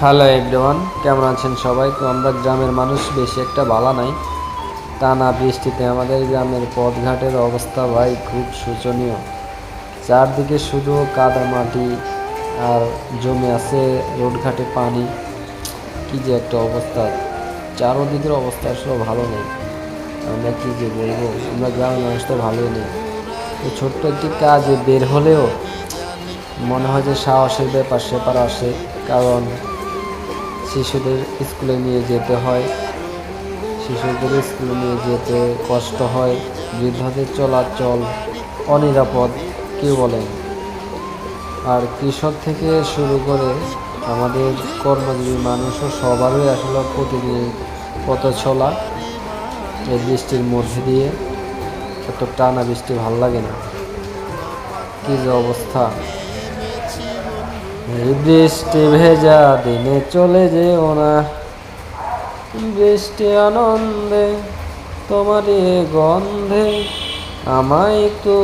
Hello everyone, কেমন আছেন সবাই? তো আমরা গ্রামের মানুষ বেশি একটা ভালো নাই। টানা বৃষ্টিতে আমাদের গ্রামের পথঘাটের অবস্থা ভাই খুব শোচনীয়। চারদিকে শুধু কাদা মাটি আর জমে আছে রোডঘাটে পানি। কি যে একটা অবস্থা, চারোদিকের অবস্থা আসলে ভালো নেই। আমরা কি যে বলবো, আমরা গ্রামের মানুষ তো ভালোই নেই। তো ছোট্ট একটি কাজে বের হলেও মনে হয় যে সাহসের ব্যাপার সেপার আসে, কারণ শিশুদের স্কুলে নিয়ে যেতে হয়, শিশুদের স্কুলে নিয়ে যেতে কষ্ট হয়, বৃদ্ধদের চলাচল অনিরাপদ কেউ বলেন। আর কৃষক থেকে শুরু করে আমাদের কর্মজীবী মানুষও সবারই আসলে প্রতিদিন পথ চলা এই বৃষ্টির মধ্যে দিয়ে। এত টানা বৃষ্টি ভাল লাগে না, কি যে অবস্থা। এই বৃষ্টি ভেজা দিনে চলে যেও না, বৃষ্টি আনন্দে তোমারই গন্ধে আমায় একটু